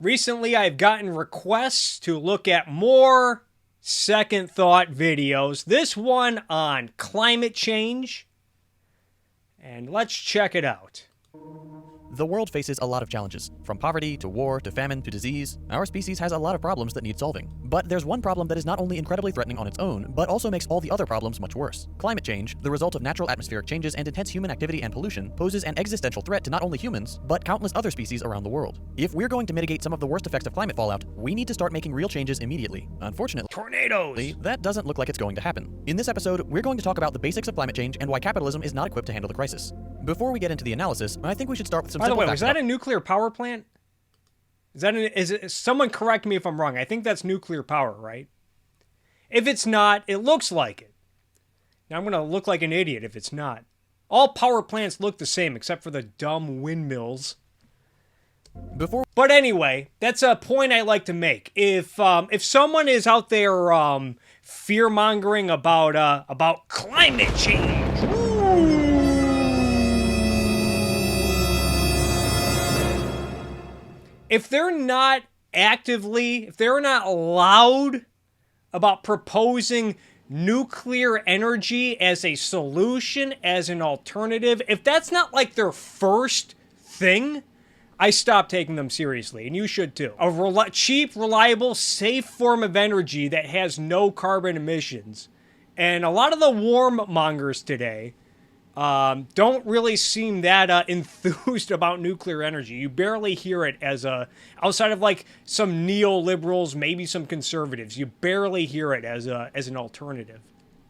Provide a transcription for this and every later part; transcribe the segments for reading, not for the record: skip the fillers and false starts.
Recently, I've gotten requests to look at more second thought videos. This one on climate change. And let's check it out. The world faces a lot of challenges. From poverty, to war, to famine, to disease. Our species has a lot of problems that need solving. But there's one problem that is not only incredibly threatening on its own, but also makes all the other problems much worse. Climate change, the result of natural atmospheric changes and intense human activity and pollution, poses an existential threat to not only humans, but countless other species around the world. If we're going to mitigate some of the worst effects of climate fallout, we need to start making real changes immediately. Unfortunately, Tornadoes! that doesn't look like it's going to happen. In this episode, we're going to talk about the basics of climate change and why capitalism is not equipped to handle the crisis. Before we get into the analysis, I think we should start with some By the simple way, facts was that about- a nuclear power plant? Someone correct me if I'm wrong. I think that's nuclear power, right? If it's not, it looks like it. Now I'm going to look like an idiot if it's not. All power plants look the same except for the dumb windmills. But anyway, that's a point I like to make. If someone is out there fear mongering about climate change, if they're not loud about proposing nuclear energy as a solution, as an alternative, if that's not like their first thing, I stop taking them seriously, and you should too. A cheap, reliable, safe form of energy that has no carbon emissions. And a lot of the warmongers today don't really seem that enthused about nuclear energy. You barely hear it outside of like some neoliberals, maybe some conservatives. You barely hear it as an alternative.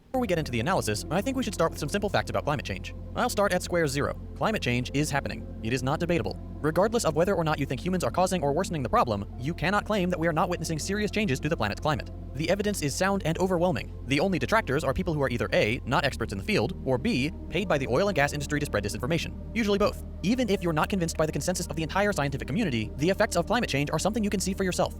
Before we get into the analysis, I think we should start with some simple facts about climate change. I'll start at square zero. Climate change is happening. It is not debatable. Regardless of whether or not you think humans are causing or worsening the problem, you cannot claim that we are not witnessing serious changes to the planet's climate. The evidence is sound and overwhelming. The only detractors are people who are either A, not experts in the field, or B, paid by the oil and gas industry to spread disinformation. Usually both. Even if you're not convinced by the consensus of the entire scientific community, the effects of climate change are something you can see for yourself.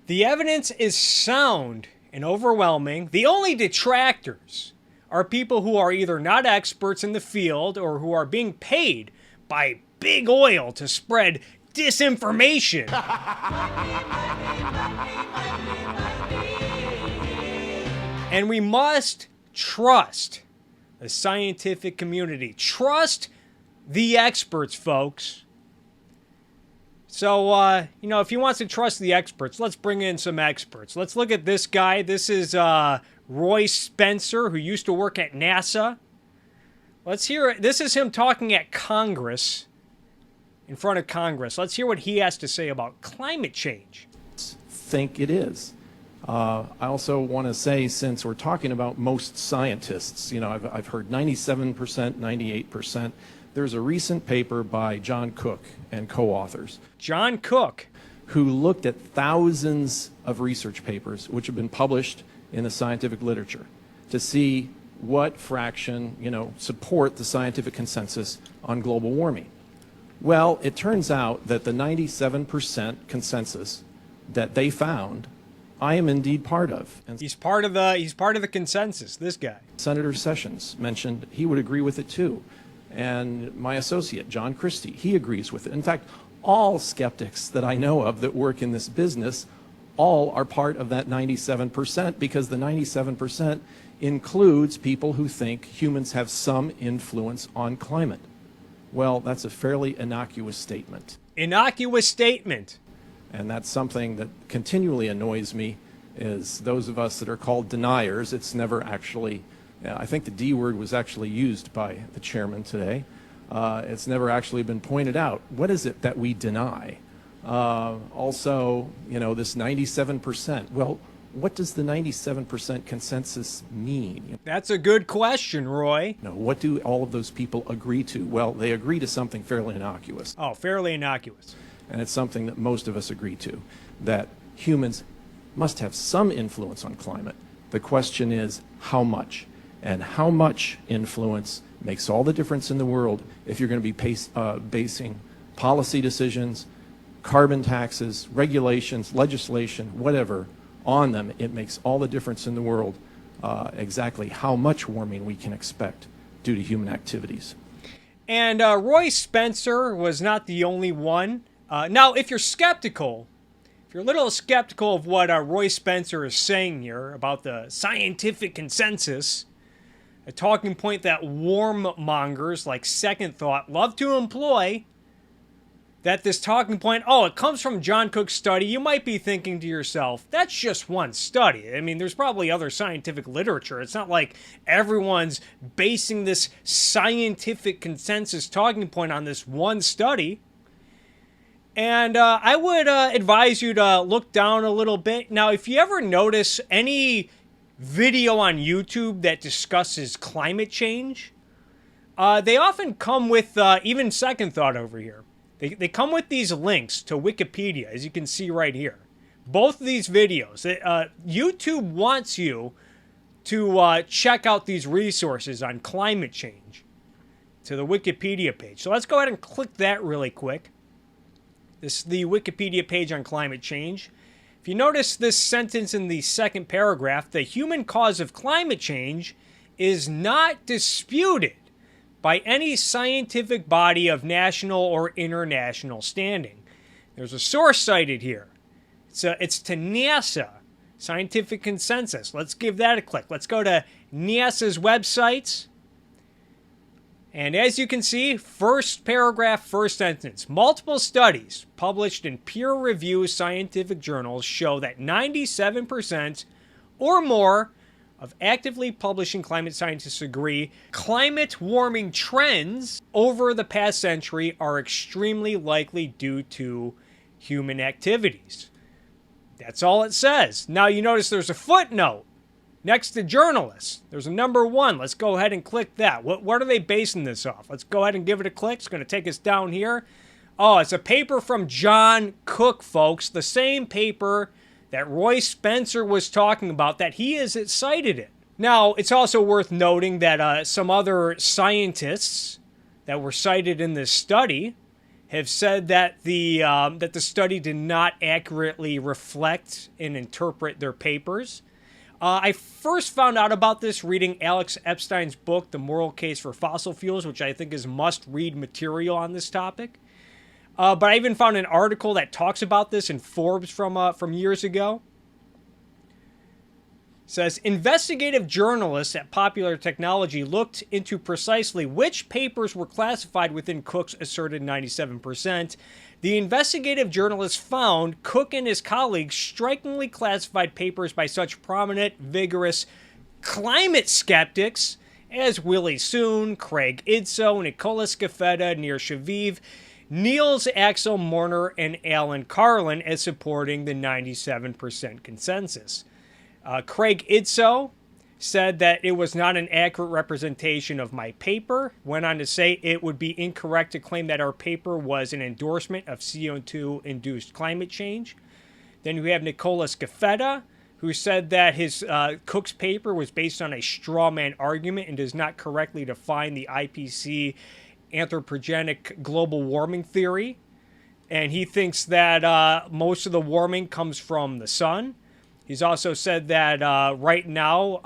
The evidence is sound and overwhelming. The only detractors are people who are either not experts in the field or who are being paid by big oil to spread disinformation. And we must trust the scientific community. Trust the experts, folks. So, if he wants to trust the experts, let's bring in some experts. Let's look at this guy. This is Roy Spencer, who used to work at NASA. Let's hear it. This is him talking at Congress, in front of Congress. Let's hear what he has to say about climate change. Think it is. I also want to say, since we're talking about most scientists, I've heard 97%, 98%. There's a recent paper by John Cook and co-authors. John Cook. Who looked at thousands of research papers which have been published in the scientific literature to see what fraction, support the scientific consensus on global warming. Well, it turns out that the 97% consensus that they found, I am indeed part of. And he's part of the consensus, this guy. Senator Sessions mentioned he would agree with it too. And my associate, John Christie, he agrees with it. In fact, all skeptics that I know of that work in this business, all are part of that 97%, because the 97% includes people who think humans have some influence on climate. Well, that's a fairly innocuous statement. Innocuous statement. And that's something that continually annoys me, is those of us that are called deniers. It's never actually, I think the D word was actually used by the chairman today. It's never actually been pointed out. What is it that we deny? Also, this 97%. Well, what does the 97% consensus mean? That's a good question, Roy. What do all of those people agree to? Well, they agree to something fairly innocuous. Oh, fairly innocuous. And it's something that most of us agree to, that humans must have some influence on climate. The question is, how much? And how much influence makes all the difference in the world if you're going to be basing policy decisions, carbon taxes, regulations, legislation, whatever, on them. It makes all the difference in the world exactly how much warming we can expect due to human activities. And Roy Spencer was not the only one Now, if you're skeptical, if you're a little skeptical of what Roy Spencer is saying here about the scientific consensus, a talking point that warmongers like Second Thought love to employ, that this talking point, oh, it comes from John Cook's study, you might be thinking to yourself, that's just one study. I mean, there's probably other scientific literature. It's not like everyone's basing this scientific consensus talking point on this one study. And I would advise you to look down a little bit. Now, if you ever notice any video on YouTube that discusses climate change, they often come with, even Second Thought over here, they come with these links to Wikipedia, as you can see right here. Both of these videos, YouTube wants you to check out these resources on climate change to the Wikipedia page. So let's go ahead and click that really quick. This is the Wikipedia page on climate change. If you notice this sentence in the second paragraph, the human cause of climate change is not disputed by any scientific body of national or international standing. There's a source cited here. It's to NASA, scientific consensus. Let's give that a click. Let's go to NASA's websites. And as you can see, first paragraph, first sentence. Multiple studies published in peer-reviewed scientific journals show that 97% or more of actively publishing climate scientists agree climate warming trends over the past century are extremely likely due to human activities. That's all it says. Now you notice there's a footnote next to journalists. There's a number 1. Let's go ahead and click that. What are they basing this off? Let's go ahead and give it a click. It's going to take us down here. Oh, it's a paper from John Cook, folks. The same paper that Roy Spencer was talking about, that he has cited it. Now, it's also worth noting that some other scientists that were cited in this study have said that the study did not accurately reflect and interpret their papers. I first found out about this reading Alex Epstein's book, The Moral Case for Fossil Fuels, which I think is must-read material on this topic. But I even found an article that talks about this in Forbes from years ago. It says, investigative journalists at Popular Technology looked into precisely which papers were classified within Cook's asserted 97%. The investigative journalists found Cook and his colleagues strikingly classified papers by such prominent, vigorous climate skeptics as Willie Soon, Craig Idso, Nicola Scafetta, Nir Shaviv, Niels Axel Morner, and Alan Carlin as supporting the 97% consensus. Craig Idso said that it was not an accurate representation of my paper. Went on to say it would be incorrect to claim that our paper was an endorsement of CO2-induced climate change. Then we have Nicola Scafetta, who said that his Cook's paper was based on a straw man argument and does not correctly define the IPCC anthropogenic global warming theory. And he thinks that most of the warming comes from the sun. He's also said that right now,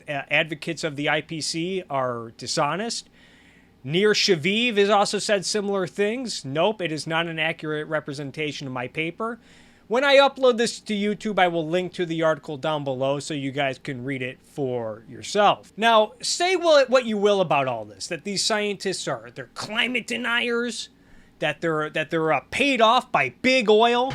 advocates of the IPCC are dishonest. Nir Shaviv has also said similar things. Nope, it is not an accurate representation of my paper. When I upload this to YouTube, I will link to the article down below so you guys can read it for yourself. Now, say what you will about all this, that these scientists they're climate deniers, that they're paid off by big oil.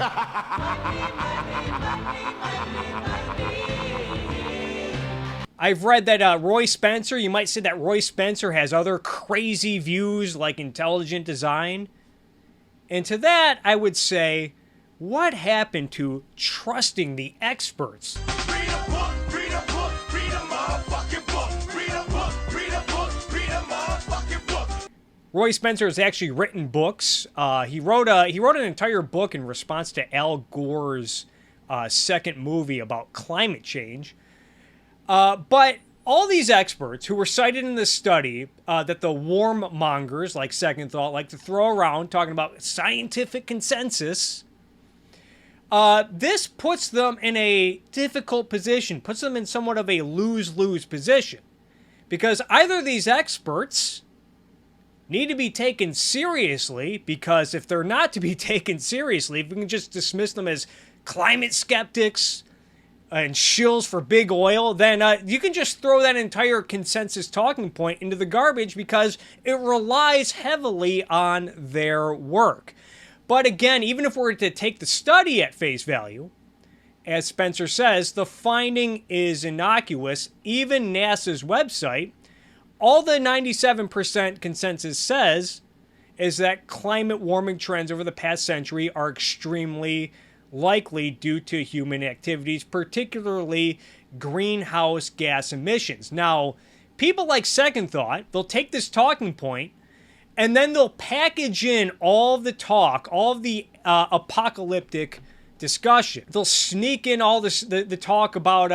I've read that Roy Spencer, you might say that Roy Spencer has other crazy views like intelligent design. And to that, I would say, what happened to trusting the experts? Read a book, read a book, read a motherfucking book. Read a book, read a book, read a motherfucking book. Roy Spencer has actually written books. He wrote an entire book in response to Al Gore's second movie about climate change. But all these experts who were cited in this study that the warmongers, like Second Thought, like to throw around, talking about scientific consensus, this puts them in a difficult position, puts them in somewhat of a lose-lose position. Because either these experts need to be taken seriously, because if they're not to be taken seriously, if we can just dismiss them as climate skeptics and shills for big oil, then you can just throw that entire consensus talking point into the garbage, because it relies heavily on their work. But again, even if we're to take the study at face value, as Spencer says, the finding is innocuous. Even NASA's website, all the 97% consensus says is that climate warming trends over the past century are extremely likely due to human activities, particularly greenhouse gas emissions. Now, people like Second Thought, they'll take this talking point and then they'll package in all of the talk, all of the apocalyptic discussion. They'll sneak in all this, the talk about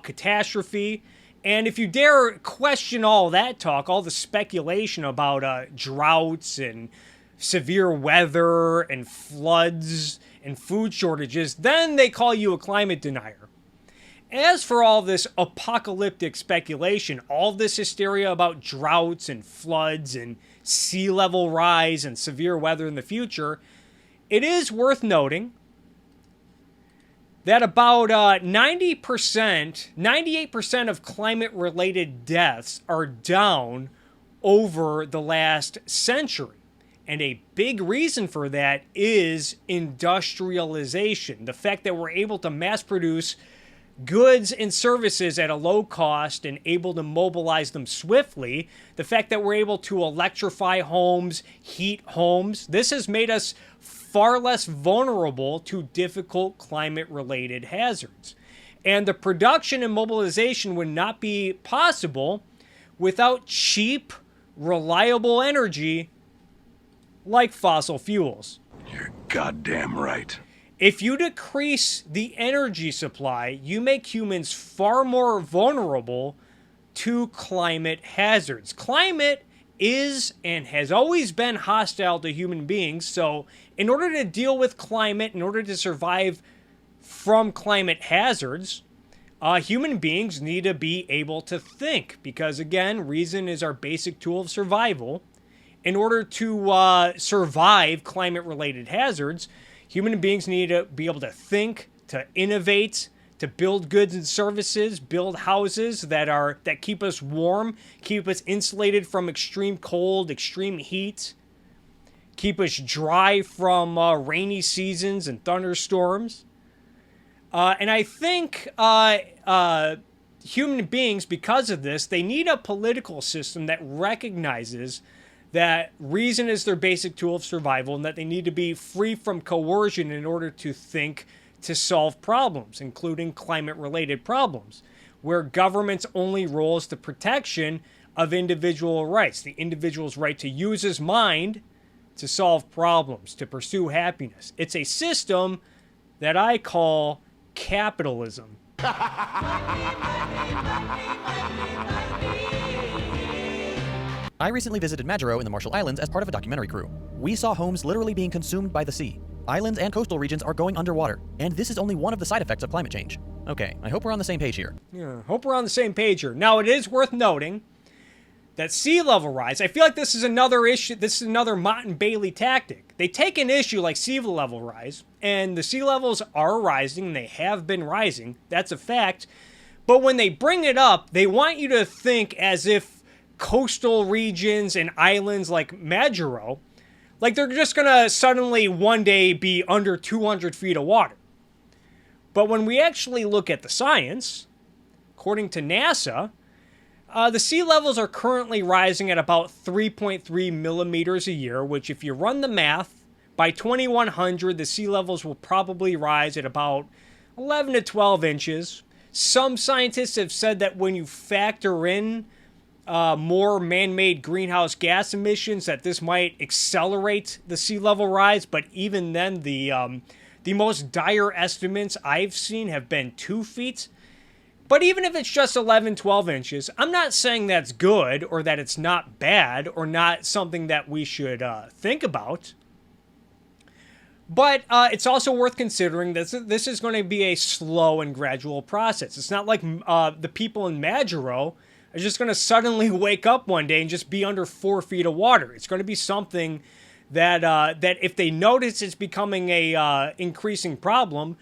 catastrophe. And if you dare question all that talk, all the speculation about droughts and severe weather and floods and food shortages, then they call you a climate denier. As for all this apocalyptic speculation, all this hysteria about droughts and floods and sea level rise and severe weather in the future, it is worth noting that about 98% of climate-related deaths are down over the last century. And a big reason for that is industrialization. The fact that we're able to mass produce goods and services at a low cost and able to mobilize them swiftly. The fact that we're able to electrify homes, heat homes. This has made us far less vulnerable to difficult climate-related hazards. And the production and mobilization would not be possible without cheap, reliable energy like fossil fuels. You're goddamn right. If you decrease the energy supply, you make humans far more vulnerable to climate hazards. Climate is and has always been hostile to human beings, so in order to deal with climate, in order to survive from climate hazards, human beings need to be able to think, because again, reason is our basic tool of survival. In order to survive climate-related hazards, human beings need to be able to think, to innovate, to build goods and services, build houses that keep us warm, keep us insulated from extreme cold, extreme heat, keep us dry from rainy seasons and thunderstorms. And I think human beings, because of this, they need a political system that recognizes that reason is their basic tool of survival and that they need to be free from coercion in order to think, to solve problems, including climate-related problems, where government's only role is the protection of individual rights, the individual's right to use his mind to solve problems, to pursue happiness. It's a system that I call capitalism. I recently visited Majuro in the Marshall Islands as part of a documentary crew. We saw homes literally being consumed by the sea. Islands and coastal regions are going underwater, and this is only one of the side effects of climate change. Okay, I hope we're on the same page here. Yeah, hope we're on the same page here. Now, it is worth noting that sea level rise, I feel like this is another issue, this is another Mott and Bailey tactic. They take an issue like sea level rise, and the sea levels are rising, they have been rising, that's a fact, but when they bring it up, they want you to think as if coastal regions and islands like Majuro, like they're just gonna suddenly one day be under 200 feet of water. But when we actually look at the science, according to NASA, the sea levels are currently rising at about 3.3 millimeters a year, which if you run the math, by 2100, the sea levels will probably rise at about 11 to 12 inches. Some scientists have said that when you factor in more man-made greenhouse gas emissions, that this might accelerate the sea level rise, but even then, the most dire estimates I've seen have been 2 feet. But even if it's just 11, 12 inches, I'm not saying that's good or that it's not bad or not something that we should think about. But it's also worth considering that this is going to be a slow and gradual process. It's not like the people in Majuro, are just going to suddenly wake up one day and just be under 4 feet of water. It's going to be something that that if they notice it's becoming a increasing problem,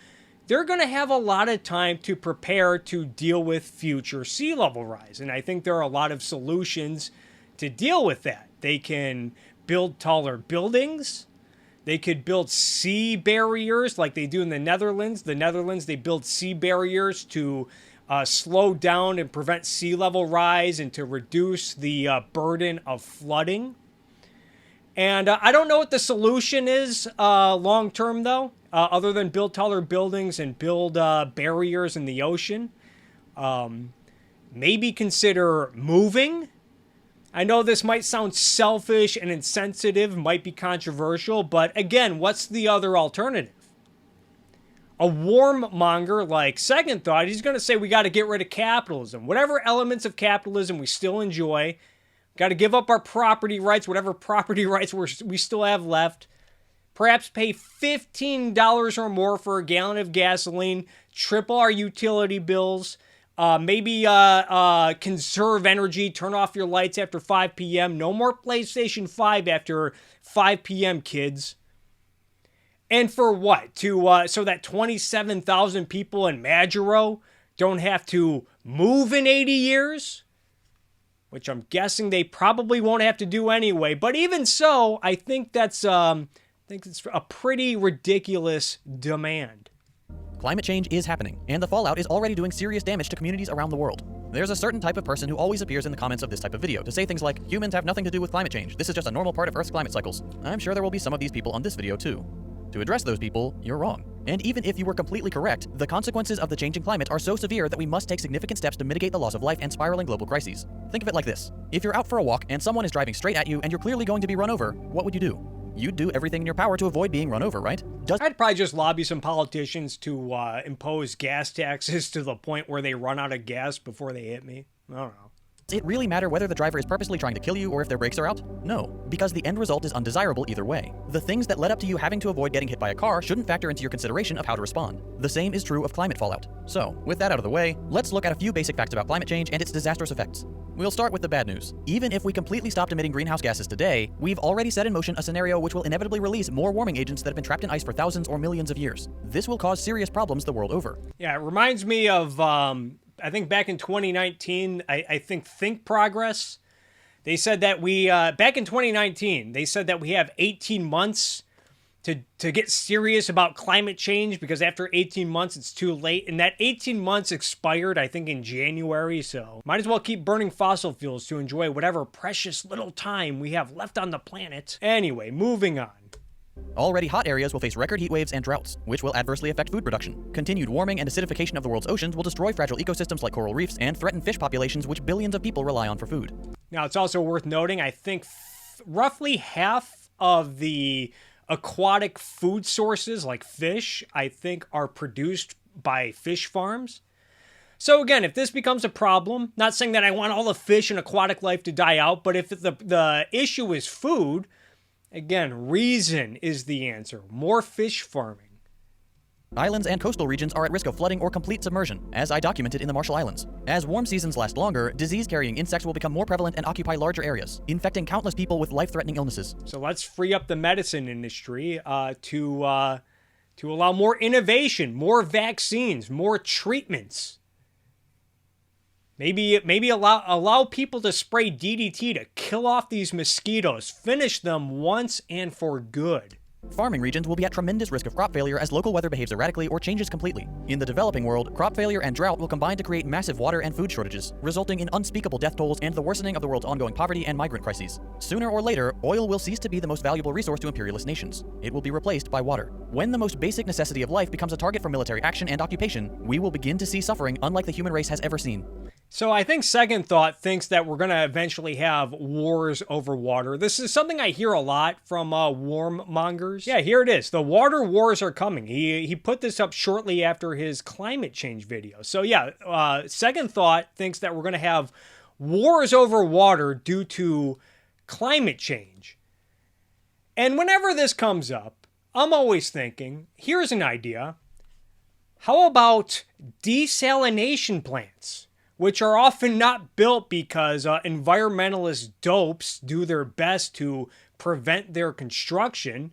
they're going to have a lot of time to prepare to deal with future sea level rise. And I think there are a lot of solutions to deal with that. They can build taller buildings. They could build sea barriers like they do in the Netherlands. The Netherlands, they build sea barriers to slow down and prevent sea level rise and to reduce the burden of flooding. And I don't know what the solution is long term, though, other than build taller buildings and build barriers in the ocean. Maybe consider moving. I know this might sound selfish and insensitive, might be controversial, but again, what's the other alternative? A warmonger like Second Thought, he's going to say we got to get rid of capitalism. Whatever elements of capitalism we still enjoy, got to give up our property rights, whatever property rights we still have left. Perhaps pay $15 or more for a gallon of gasoline, triple our utility bills. Maybe conserve energy, turn off your lights after 5 p.m. No more PlayStation 5 after 5 p.m., kids. And for what? So that 27,000 people in Majuro don't have to move in 80 years? Which I'm guessing they probably won't have to do anyway. But even so, I think it's a pretty ridiculous demand. Climate change is happening, and the fallout is already doing serious damage to communities around the world. There's a certain type of person who always appears in the comments of this type of video to say things like, humans have nothing to do with climate change, this is just a normal part of Earth's climate cycles. I'm sure there will be some of these people on this video too. To address those people, you're wrong. And even if you were completely correct, the consequences of the changing climate are so severe that we must take significant steps to mitigate the loss of life and spiraling global crises. Think of it like this. If you're out for a walk and someone is driving straight at you and you're clearly going to be run over, what would you do? You'd do everything in your power to avoid being run over, right? I'd probably just lobby some politicians to impose gas taxes to the point where they run out of gas before they hit me. I don't know. Does it really matter whether the driver is purposely trying to kill you or if their brakes are out? No, because the end result is undesirable either way. The things that led up to you having to avoid getting hit by a car shouldn't factor into your consideration of how to respond. The same is true of climate fallout. So, with that out of the way, let's look at a few basic facts about climate change and its disastrous effects. We'll start with the bad news. Even if we completely stopped emitting greenhouse gases today, we've already set in motion a scenario which will inevitably release more warming agents that have been trapped in ice for thousands or millions of years. This will cause serious problems the world over. Yeah, it reminds me of, I think back in 2019, I think Progress, they said that back in 2019, they said that we have 18 months to get serious about climate change because after 18 months, it's too late. And that 18 months expired, I think, in January. So might as well keep burning fossil fuels to enjoy whatever precious little time we have left on the planet. Anyway, moving on. Already hot areas will face record heat waves and droughts, which will adversely affect food production. Continued warming and acidification of the world's oceans will destroy fragile ecosystems like coral reefs and threaten fish populations which billions of people rely on for food. Now, it's also worth noting, I think roughly half of the aquatic food sources, like fish, I think are produced by fish farms. So again, if this becomes a problem, not saying that I want all the fish and aquatic life to die out, but if the issue is food, again, reason is the answer. More fish farming. Islands and coastal regions are at risk of flooding or complete submersion, as I documented in the Marshall Islands. As warm seasons last longer, disease-carrying insects will become more prevalent and occupy larger areas, infecting countless people with life-threatening illnesses. So let's free up the medicine industry to allow more innovation, more vaccines, more treatments. Maybe allow people to spray DDT to kill off these mosquitoes. Finish them once and for good. Farming regions will be at tremendous risk of crop failure as local weather behaves erratically or changes completely. In the developing world, crop failure and drought will combine to create massive water and food shortages, resulting in unspeakable death tolls and the worsening of the world's ongoing poverty and migrant crises. Sooner or later, oil will cease to be the most valuable resource to imperialist nations. It will be replaced by water. When the most basic necessity of life becomes a target for military action and occupation, we will begin to see suffering unlike the human race has ever seen. So I think Second Thought thinks that we're going to eventually have wars over water. This is something I hear a lot from warmongers. Yeah, here it is. The water wars are coming. He put this up shortly after his climate change video. So yeah, Second Thought thinks that we're going to have wars over water due to climate change. And whenever this comes up, I'm always thinking, here's an idea. How about desalination plants? which are often not built because environmentalist dopes do their best to prevent their construction.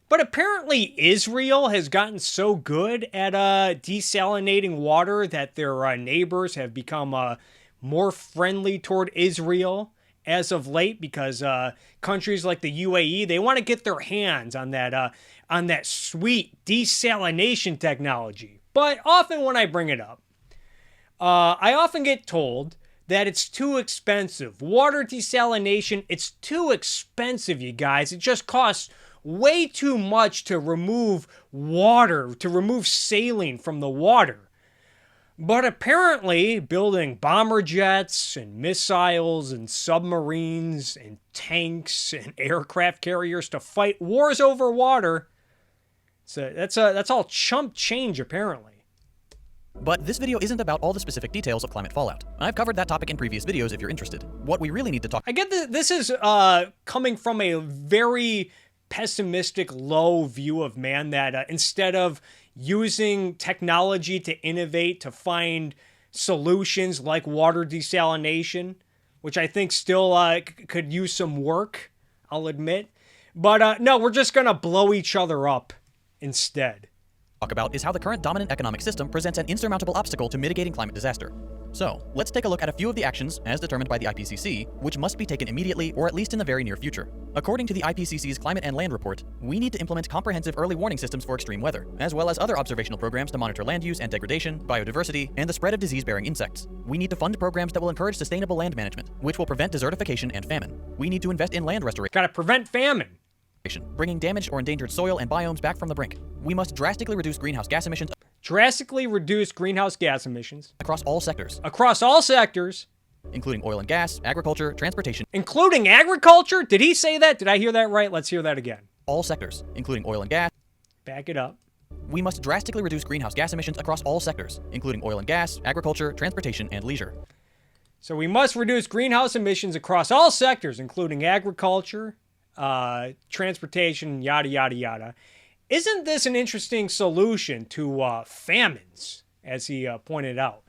But apparently Israel has gotten so good at desalinating water that their neighbors have become more friendly toward Israel as of late, because countries like the UAE, they want to get their hands on that sweet desalination technology. But often when I bring it up, I often get told that it's too expensive. Water desalination, it's too expensive, you guys. It just costs way too much to remove water, to remove saline from the water. But apparently, building bomber jets and missiles and submarines and tanks and aircraft carriers to fight wars over water, that's all chump change, apparently. But this video isn't about all the specific details of climate fallout. I've covered that topic in previous videos if you're interested. What we really need to talk— I get that this is coming from a very pessimistic, low view of man, that instead of using technology to innovate, to find solutions like water desalination, which I think still could use some work, I'll admit. But no, we're just going to blow each other up instead. Talk about is how the current dominant economic system presents an insurmountable obstacle to mitigating climate disaster. So, let's take a look at a few of the actions, as determined by the IPCC, which must be taken immediately or at least in the very near future. According to the IPCC's Climate and Land Report, we need to implement comprehensive early warning systems for extreme weather, as well as other observational programs to monitor land use and degradation, biodiversity, and the spread of disease-bearing insects. We need to fund programs that will encourage sustainable land management, which will prevent desertification and famine. We need to invest in land restoration, Gotta prevent famine. bringing damaged or endangered soil and biomes back from the brink. We must drastically reduce greenhouse gas emissions Drastically reduce greenhouse gas emissions across all sectors, including oil and gas, agriculture, transportation, including agriculture. Did he say that? Did I hear that right? Let's hear that again. all sectors, including oil and gas. Back it up. We must drastically reduce greenhouse gas emissions across all sectors, including oil and gas, agriculture, transportation, and leisure. So we must reduce greenhouse emissions across all sectors, including agriculture, transportation, yada, yada, yada. Isn't this an interesting solution to famines, as he pointed out?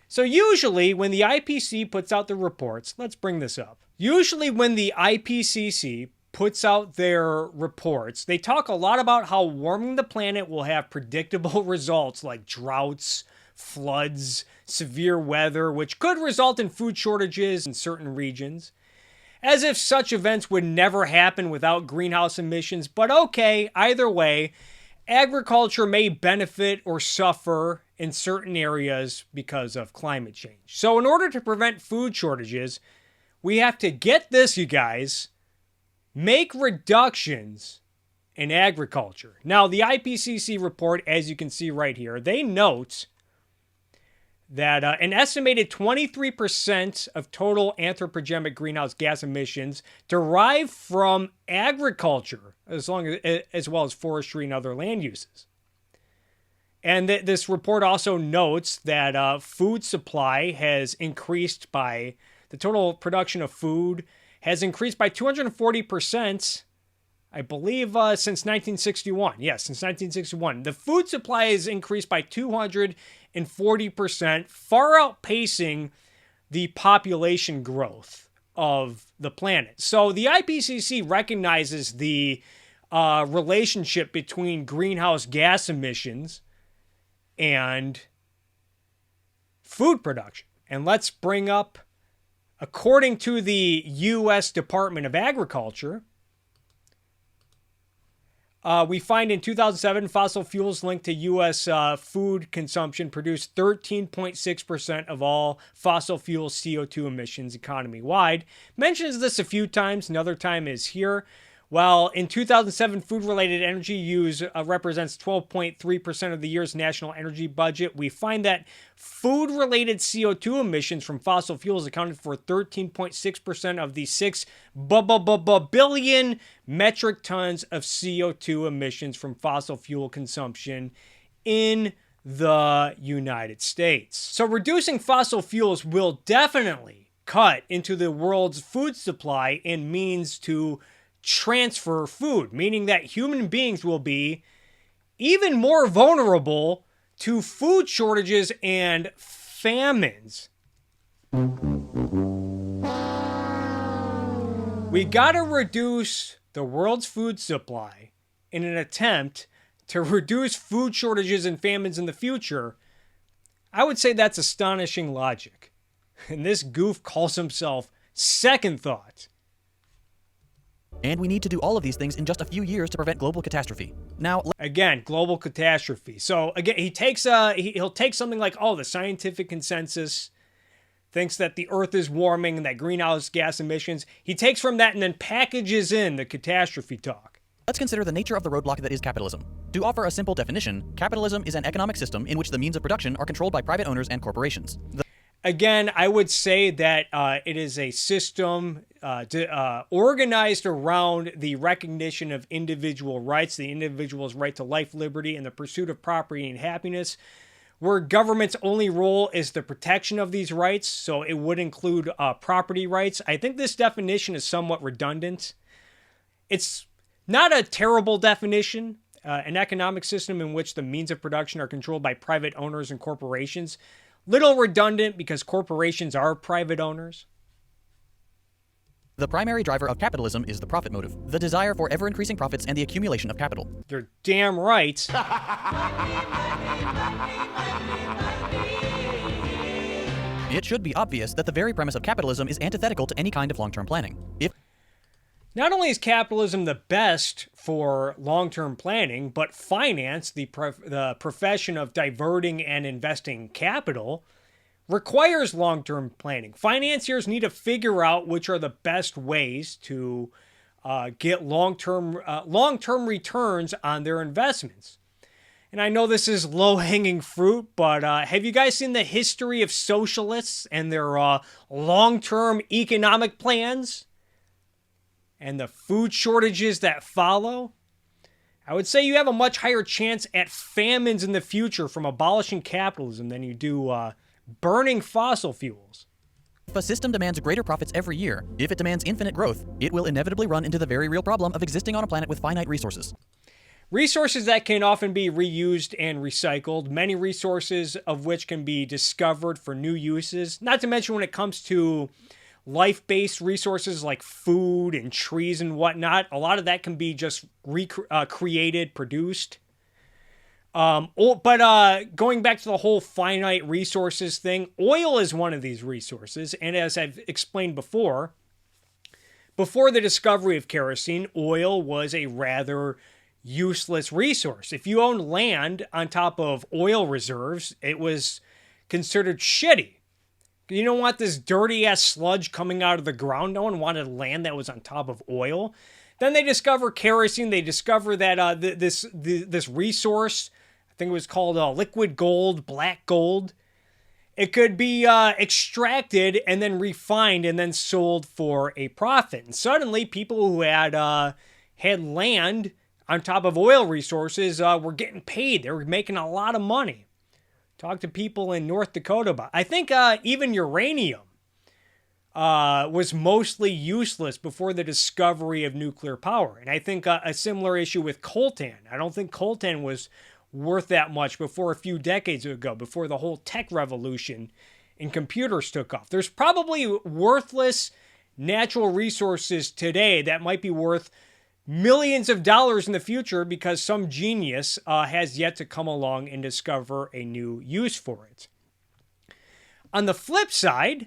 So usually when the IPCC puts out the reports, let's bring this up. Usually when the IPCC puts out their reports, they talk a lot about how warming the planet will have predictable results like droughts, floods, severe weather, which could result in food shortages in certain regions. As if such events would never happen without greenhouse emissions. But okay, either way, agriculture may benefit or suffer in certain areas because of climate change. So in order to prevent food shortages, we have to, get this, you guys, make reductions in agriculture. Now, the IPCC report, as you can see right here, they note that an estimated 23% of total anthropogenic greenhouse gas emissions derive from agriculture, as well as forestry and other land uses. And this report also notes that food supply has increased by, the total production of food has increased by 240%, I believe, since 1961. Yes, since 1961. The food supply has increased by 240%, far outpacing the population growth of the planet. So the IPCC recognizes the relationship between greenhouse gas emissions and food production. And let's bring up, according to the U.S. Department of Agriculture, we find in 2007, fossil fuels linked to U.S. Food consumption produced 13.6% of all fossil fuel CO2 emissions economy-wide. Mentions this a few times, another time is here. While in 2007, food-related energy use represents 12.3% of the year's national energy budget, we find that food-related CO2 emissions from fossil fuels accounted for 13.6% of the 6 billion metric tons of CO2 emissions from fossil fuel consumption in the United States. So reducing fossil fuels will definitely cut into the world's food supply and means to transfer food, meaning that human beings will be even more vulnerable to food shortages and famines We gotta reduce the world's food supply in an attempt to reduce food shortages and famines in the future. I would say that's astonishing logic. And this goof calls himself Second Thought. And we need to do all of these things in just a few years to prevent global catastrophe. Now, Again, global catastrophe. So again, he'll take something like, oh, the scientific consensus thinks that the Earth is warming and that greenhouse gas emissions. He takes from that and then packages in the catastrophe talk. let's consider the nature of the roadblock that is capitalism. To offer a simple definition, capitalism is an economic system in which the means of production are controlled by private owners and corporations. Again, I would say that it is a system organized around the recognition of individual rights, the individual's right to life, liberty, and the pursuit of property and happiness, where government's only role is the protection of these rights, so it would include property rights. I think this definition is somewhat redundant. It's not a terrible definition. An economic system in which the means of production are controlled by private owners and corporations. Little redundant because corporations are private owners. The primary driver of capitalism is the profit motive, the desire for ever-increasing profits and the accumulation of capital. You're damn right. It should be obvious that the very premise of capitalism is antithetical to any kind of long-term planning. Not only is capitalism the best for long-term planning, but finance, the profession of diverting and investing capital, requires long-term planning. Financiers need to figure out which are the best ways to get long-term returns on their investments. And I know this is low-hanging fruit, but have you guys seen the history of socialists and their long-term economic plans? And the food shortages that follow? I would say you have a much higher chance at famines in the future from abolishing capitalism than you do burning fossil fuels. If a system demands greater profits every year, if it demands infinite growth, it will inevitably run into the very real problem of existing on a planet with finite resources. Resources that can often be reused and recycled, many resources of which can be discovered for new uses, not to mention when it comes to life-based resources like food and trees and whatnot. A lot of that can be just created, produced. But going back to the whole finite resources thing, oil is one of these resources. And as I've explained before the discovery of kerosene, oil was a rather useless resource. If you owned land on top of oil reserves, it was considered shitty. You don't want this dirty-ass sludge coming out of the ground. No one wanted land that was on top of oil. Then they discover kerosene. They discover that this resource, I think it was called liquid gold, black gold. It could be extracted and then refined and then sold for a profit. And suddenly, people who had land on top of oil resources were getting paid. They were making a lot of money. Talk to people in North Dakota about. I think even uranium was mostly useless before the discovery of nuclear power. And I think a similar issue with coltan. I don't think coltan was worth that much before a few decades ago, before the whole tech revolution in computers took off. There's probably worthless natural resources today that might be worth millions of dollars in the future because some genius has yet to come along and discover a new use for it. On the flip side,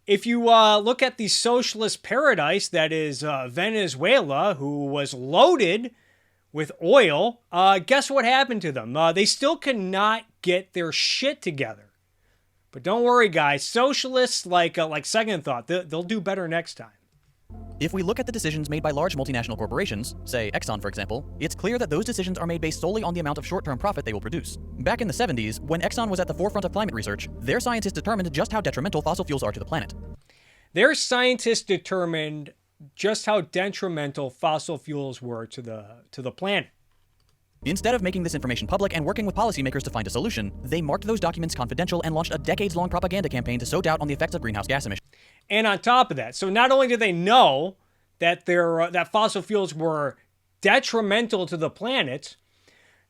if you look at the socialist paradise that is Venezuela, who was loaded with oil, guess what happened to them? They still cannot get their shit together. But don't worry, guys. Socialists like Second Thought, they'll do better next time. If we look at the decisions made by large multinational corporations, say Exxon for example, it's clear that those decisions are made based solely on the amount of short-term profit they will produce. Back in the 70s, when Exxon was at the forefront of climate research, their scientists determined just how detrimental fossil fuels are to the planet. Their scientists determined just how detrimental fossil fuels were to the planet. Instead of making this information public and working with policymakers to find a solution, they marked those documents confidential and launched a decades-long propaganda campaign to sow doubt on the effects of greenhouse gas emissions. And on top of that, so not only did they know that that fossil fuels were detrimental to the planet,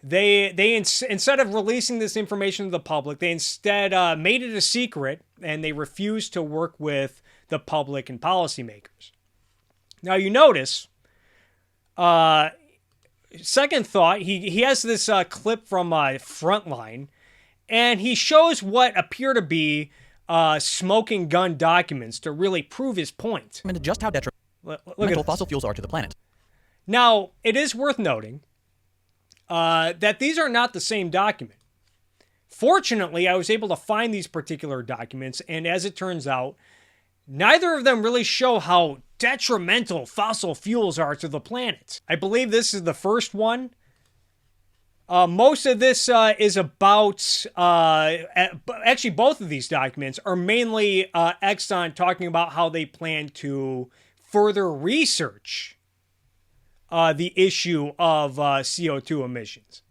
Instead of releasing this information to the public, they instead made it a secret, and they refused to work with the public and policymakers. Now you notice, second thought, he has this clip from Frontline, and he shows what appear to be smoking gun documents to really prove his point. And just how detrimental fossil fuels are to the planet. Now, it is worth noting that these are not the same document. Fortunately, I was able to find these particular documents, and as it turns out, neither of them really show how detrimental fossil fuels are to the planet. I believe this is the first one. Most of this is about, actually both of these documents are mainly Exxon talking about how they plan to further research the issue of CO2 emissions.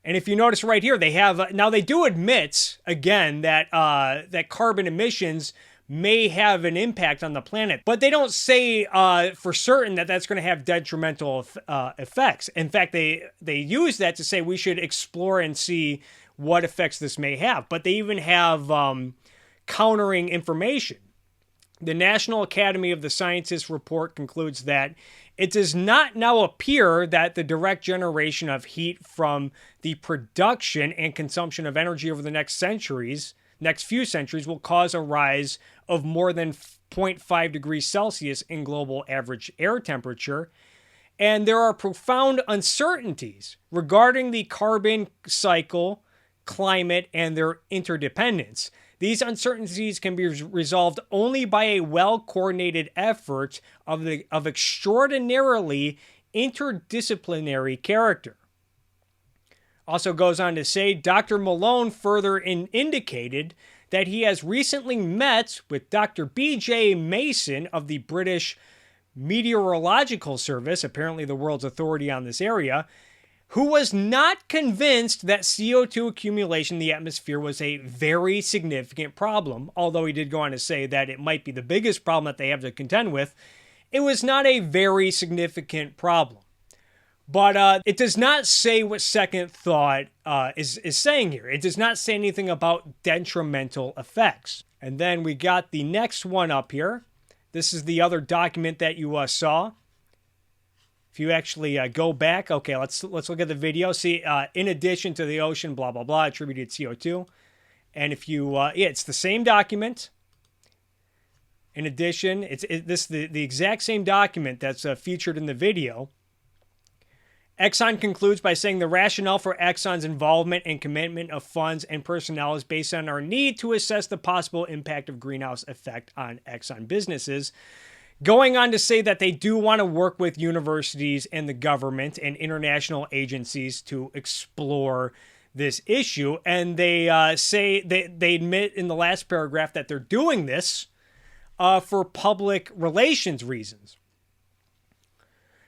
And if you notice right here, they have, now they do admit, again, that that carbon emissions may have an impact on the planet, but they don't say for certain that that's going to have detrimental effects. In fact, they use that to say we should explore and see what effects this may have. But they even have countering information. The National Academy of the Sciences report concludes that it does not now appear that the direct generation of heat from the production and consumption of energy over the next few centuries will cause a rise of more than 0.5 degrees Celsius in global average air temperature. And there are profound uncertainties regarding the carbon cycle, climate, and their interdependence. These uncertainties can be resolved only by a well-coordinated effort of extraordinarily interdisciplinary character. Also goes on to say, Dr. Malone further indicated that he has recently met with Dr. B.J. Mason of the British Meteorological Service, apparently the world's authority on this area, who was not convinced that CO2 accumulation in the atmosphere was a very significant problem, although he did go on to say that it might be the biggest problem that they have to contend with. It was not a very significant problem. But it does not say what second thought is saying here. It does not say anything about detrimental effects. And then we got the next one up here. This is the other document that you saw. If you actually go back, okay, let's look at the video. See, in addition to the ocean, blah, blah, blah, attributed CO2. And if you, it's the same document. In addition, this the exact same document that's featured in the video. Exxon concludes by saying the rationale for Exxon's involvement and commitment of funds and personnel is based on our need to assess the possible impact of greenhouse effect on Exxon businesses. Going on to say that they do want to work with universities and the government and international agencies to explore this issue. And they say they admit in the last paragraph that they're doing this for public relations reasons.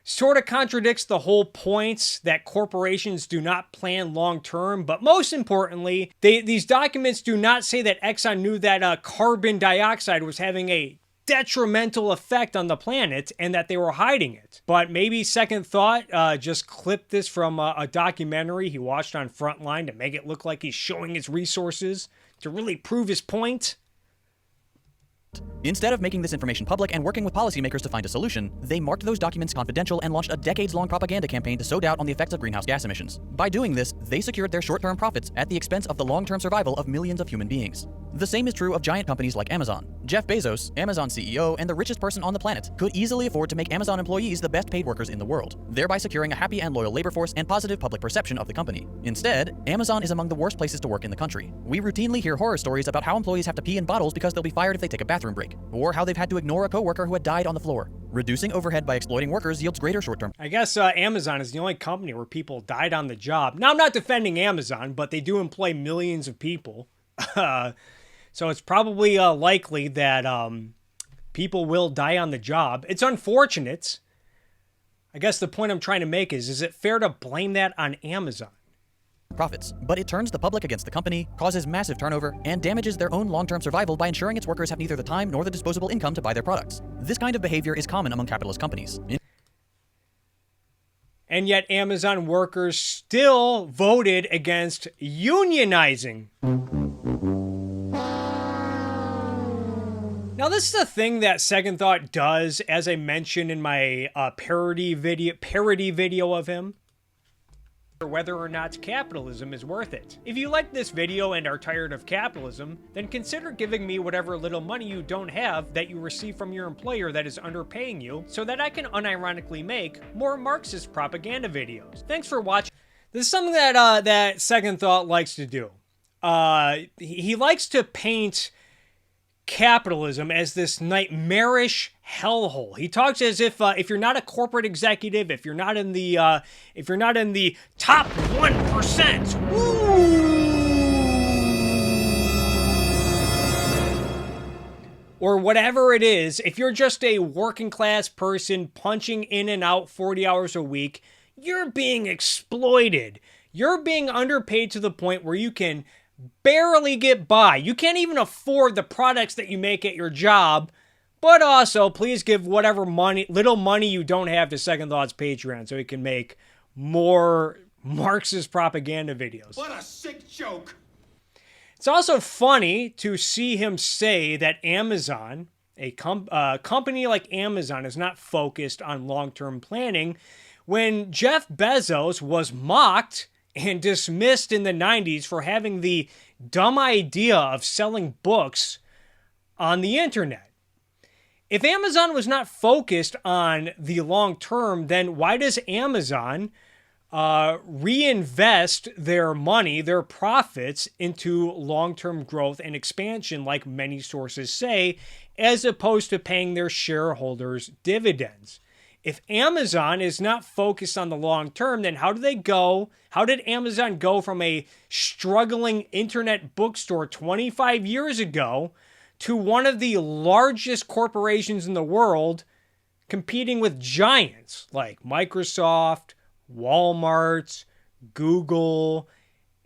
Sort of contradicts the whole point that corporations do not plan long-term, but most importantly, these documents do not say that Exxon knew that carbon dioxide was having a detrimental effect on the planet and that they were hiding it. But maybe second thought, just clipped this from a documentary he watched on Frontline to make it look like he's showing his resources to really prove his point. Instead of making this information public and working with policymakers to find a solution, they marked those documents confidential and launched a decades-long propaganda campaign to sow doubt on the effects of greenhouse gas emissions. By doing this, they secured their short-term profits at the expense of the long-term survival of millions of human beings. The same is true of giant companies like Amazon. Jeff Bezos, Amazon CEO and the richest person on the planet, could easily afford to make Amazon employees the best paid workers in the world, thereby securing a happy and loyal labor force and positive public perception of the company. Instead, Amazon is among the worst places to work in the country. We routinely hear horror stories about how employees have to pee in bottles because they'll be fired if they take a bathroom break, or how they've had to ignore a coworker who had died on the floor. Reducing overhead by exploiting workers yields greater short-term. I guess Amazon is the only company where people died on the job. Now, I'm not defending Amazon, but they do employ millions of people. So it's probably likely that people will die on the job. It's unfortunate. I guess the point I'm trying to make is it fair to blame that on Amazon? Profits, but it turns the public against the company, causes massive turnover, and damages their own long-term survival by ensuring its workers have neither the time nor the disposable income to buy their products. This kind of behavior is common among capitalist companies. And yet Amazon workers still voted against unionizing. Now, this is a thing that Second Thought does, as I mentioned in my parody video of him, whether or not capitalism is worth it. If you like this video and are tired of capitalism, then consider giving me whatever little money you don't have that you receive from your employer that is underpaying you, so that I can unironically make more Marxist propaganda videos. Thanks for watching. This is something that that Second Thought likes to do. He likes to paint capitalism as this nightmarish hellhole. He talks as if you're not a corporate executive, if you're not in the top 1%, or whatever it is, if you're just a working class person punching in and out 40 hours a week, you're being exploited. You're being underpaid to the point where you can barely get by. You can't even afford the products that you make at your job. But also, please give whatever little money you don't have to Second Thought's Patreon so he can make more Marxist propaganda videos. What a sick joke. It's also funny to see him say that Amazon, a company like Amazon, is not focused on long-term planning, when Jeff Bezos was mocked and dismissed in the 90s for having the dumb idea of selling books on the internet. If Amazon was not focused on the long term, then why does Amazon reinvest their money, their profits, into long-term growth and expansion, like many sources say, as opposed to paying their shareholders dividends? If Amazon is not focused on the long term, then how did Amazon go from a struggling internet bookstore 25 years ago to one of the largest corporations in the world, competing with giants like Microsoft, Walmart, Google,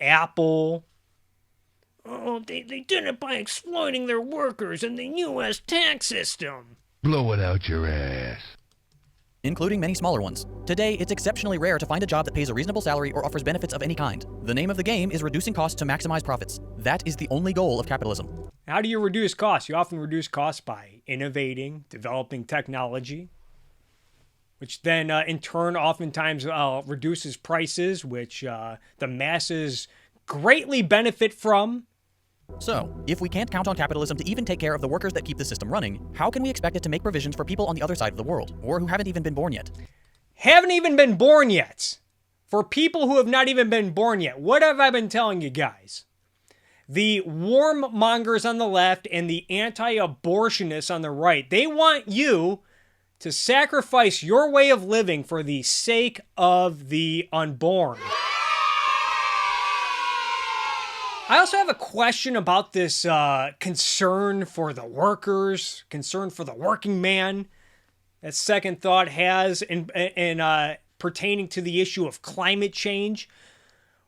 Apple? Oh, they did it by exploiting their workers in the U.S. tax system. Blow it out your ass. Including many smaller ones. Today, it's exceptionally rare to find a job that pays a reasonable salary or offers benefits of any kind. The name of the game is reducing costs to maximize profits. That is the only goal of capitalism. How do you reduce costs? You often reduce costs by innovating, developing technology, which then in turn oftentimes reduces prices, which the masses greatly benefit from. So, if we can't count on capitalism to even take care of the workers that keep the system running, how can we expect it to make provisions for people on the other side of the world, or who haven't even been born yet? Haven't even been born yet. For people who have not even been born yet, what have I been telling you guys? The warmongers on the left and the anti-abortionists on the right, they want you to sacrifice your way of living for the sake of the unborn. I also have a question about this concern for the workers, concern for the working man that Second Thought has in pertaining to the issue of climate change.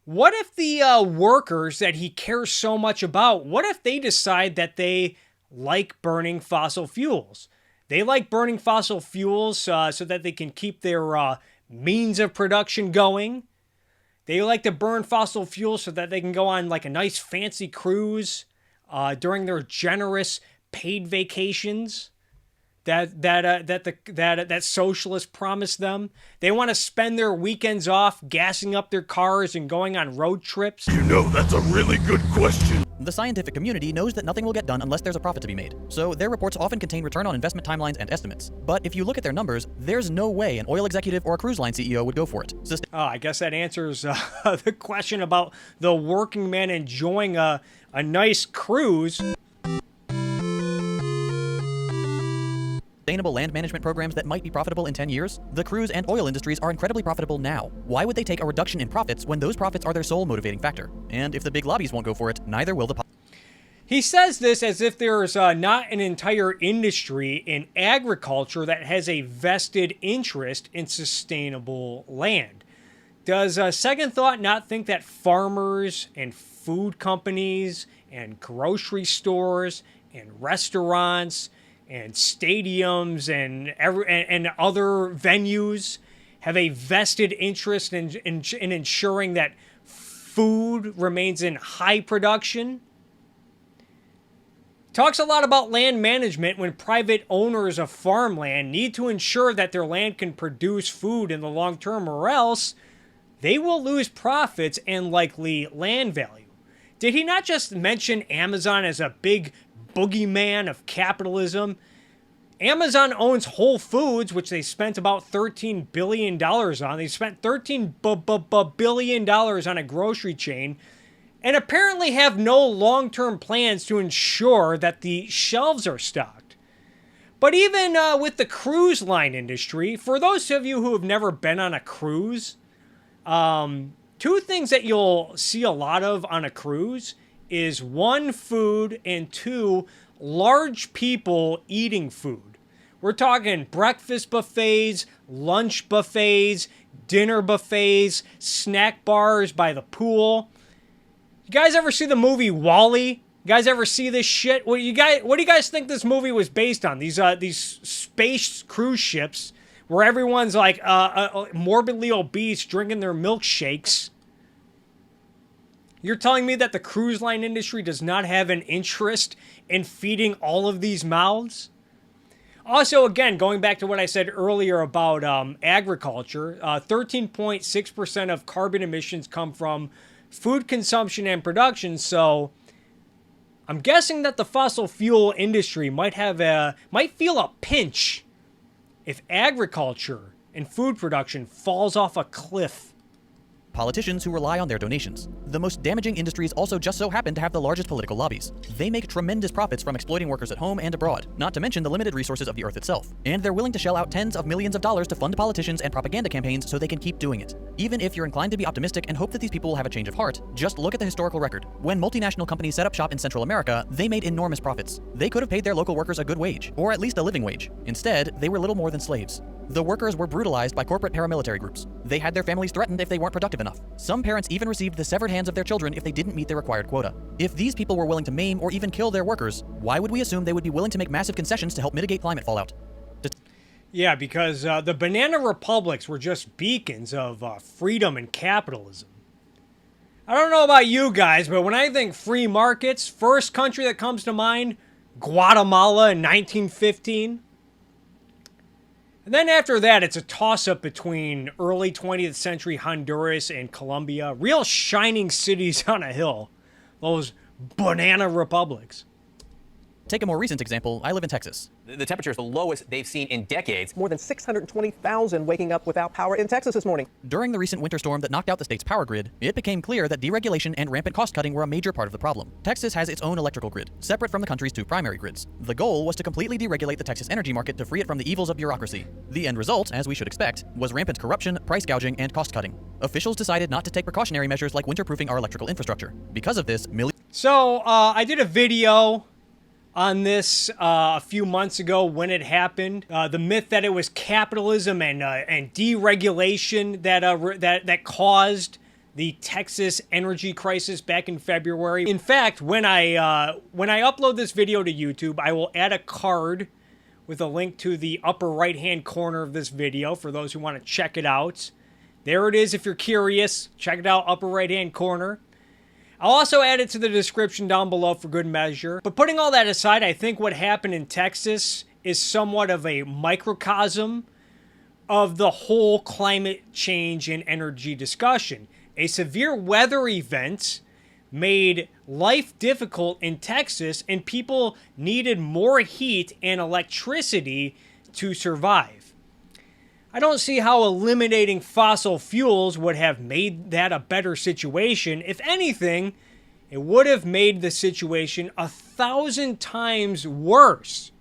What if the workers that he cares so much about, what if they decide that they like burning fossil fuels? They like burning fossil fuels so that they can keep their means of production going. They like to burn fossil fuels so that they can go on like a nice fancy cruise during their generous paid vacations that socialists promised them. They want to spend their weekends off gassing up their cars and going on road trips. You know, that's a really good question. The scientific community knows that nothing will get done unless there's a profit to be made, so their reports often contain return on investment timelines and estimates. But if you look at their numbers, there's no way an oil executive or a cruise line CEO would go for it. I guess that answers the question about the working man enjoying a nice cruise. Sustainable land management programs that might be profitable in 10 years? The cruise and oil industries are incredibly profitable now. Why would they take a reduction in profits when those profits are their sole motivating factor? And if the big lobbies won't go for it, neither will the He says this as if there's not an entire industry in agriculture that has a vested interest in sustainable land. Does Second Thought not think that farmers and food companies and grocery stores and restaurants and stadiums and other venues have a vested interest in ensuring that food remains in high production. Talks a lot about land management when private owners of farmland need to ensure that their land can produce food in the long term, or else they will lose profits and likely land value. Did he not just mention Amazon as a big boogeyman of capitalism? Amazon owns Whole Foods, which they spent about $13 billion on. They spent $13 billion on a grocery chain, and apparently have no long-term plans to ensure that the shelves are stocked. But even with the cruise line industry, for those of you who have never been on a cruise, two things that you'll see a lot of on a cruise is one, food, and two, large people eating food. We're talking breakfast buffets, lunch buffets, dinner buffets, snack bars by the pool. You guys ever see the movie WALL-E? You guys ever see this shit? What do you guys think this movie was based on? These space cruise ships where everyone's like morbidly obese, drinking their milkshakes. You're telling me that the cruise line industry does not have an interest in feeding all of these mouths? Also, again, going back to what I said earlier about agriculture, 13.6% of carbon emissions come from food consumption and production, so I'm guessing that the fossil fuel industry might feel a pinch if agriculture and food production falls off a cliff. Politicians who rely on their donations. The most damaging industries also just so happen to have the largest political lobbies. They make tremendous profits from exploiting workers at home and abroad, not to mention the limited resources of the earth itself. And they're willing to shell out tens of millions of dollars to fund politicians and propaganda campaigns so they can keep doing it. Even if you're inclined to be optimistic and hope that these people will have a change of heart, just look at the historical record. When multinational companies set up shop in Central America, they made enormous profits. They could have paid their local workers a good wage, or at least a living wage. Instead, they were little more than slaves. The workers were brutalized by corporate paramilitary groups. They had their families threatened if they weren't productive enough. Some parents even received the severed hands of their children if they didn't meet their required quota. If these people were willing to maim or even kill their workers, why would we assume they would be willing to make massive concessions to help mitigate climate fallout? Yeah, because the banana republics were just beacons of freedom and capitalism. I don't know about you guys, but when I think free markets, first country that comes to mind, Guatemala in 1915. And then after that, it's a toss-up between early 20th century Honduras and Colombia. Real shining cities on a hill. Those banana republics. Take a more recent example. I live in Texas. The temperature is the lowest they've seen in decades. More than 620,000 waking up without power in Texas this morning. During the recent winter storm that knocked out the state's power grid, it became clear that deregulation and rampant cost cutting were a major part of the problem. Texas has its own electrical grid, separate from the country's two primary grids. The goal was to completely deregulate the Texas energy market to free it from the evils of bureaucracy. The end result, as we should expect, was rampant corruption, price gouging, and cost cutting. Officials decided not to take precautionary measures like winter-proofing our electrical infrastructure. Because of this, So, I did a video on this a few months ago when it happened. The myth that it was capitalism and deregulation that caused the Texas energy crisis back in February. In fact, when I upload this video to YouTube, I will add a card with a link to the upper right-hand corner of this video for those who want to check it out. There it is if you're curious. Check it out, upper right-hand corner. I'll also add it to the description down below for good measure. But putting all that aside, I think what happened in Texas is somewhat of a microcosm of the whole climate change and energy discussion. A severe weather event made life difficult in Texas, and people needed more heat and electricity to survive. I don't see how eliminating fossil fuels would have made that a better situation. If anything, it would have made the situation 1,000 times worse.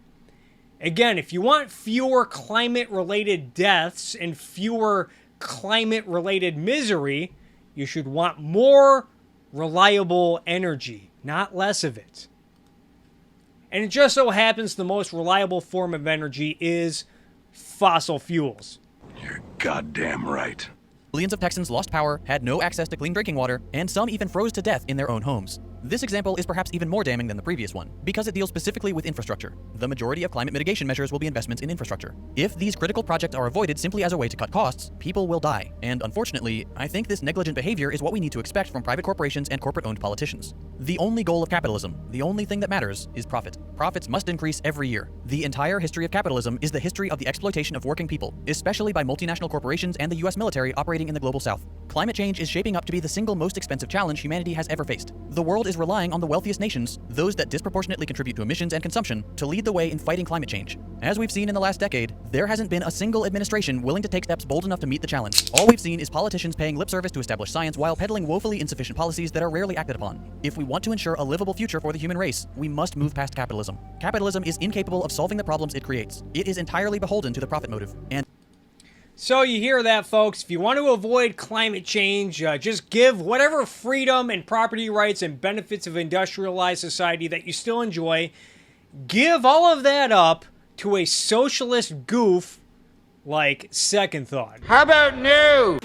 Again, if you want fewer climate-related deaths and fewer climate-related misery, you should want more reliable energy, not less of it. And it just so happens the most reliable form of energy is fossil fuels. You're goddamn right. Millions of Texans lost power, had no access to clean drinking water, and some even froze to death in their own homes. This example is perhaps even more damning than the previous one, because it deals specifically with infrastructure. The majority of climate mitigation measures will be investments in infrastructure. If these critical projects are avoided simply as a way to cut costs, people will die. And unfortunately, I think this negligent behavior is what we need to expect from private corporations and corporate-owned politicians. The only goal of capitalism, the only thing that matters, is profit. Profits must increase every year. The entire history of capitalism is the history of the exploitation of working people, especially by multinational corporations and the US military operating in the global south. Climate change is shaping up to be the single most expensive challenge humanity has ever faced. The world is relying on the wealthiest nations, those that disproportionately contribute to emissions and consumption, to lead the way in fighting climate change. As we've seen in the last decade, there hasn't been a single administration willing to take steps bold enough to meet the challenge. All we've seen is politicians paying lip service to established science while peddling woefully insufficient policies that are rarely acted upon. If we want to ensure a livable future for the human race, we must move past capitalism. Capitalism is incapable of solving the problems it creates. It is entirely beholden to the profit motive. And So you hear that, folks. If you want to avoid climate change, just give whatever freedom and property rights and benefits of industrialized society that you still enjoy, give all of that up to a socialist goof like Second Thought. How about new?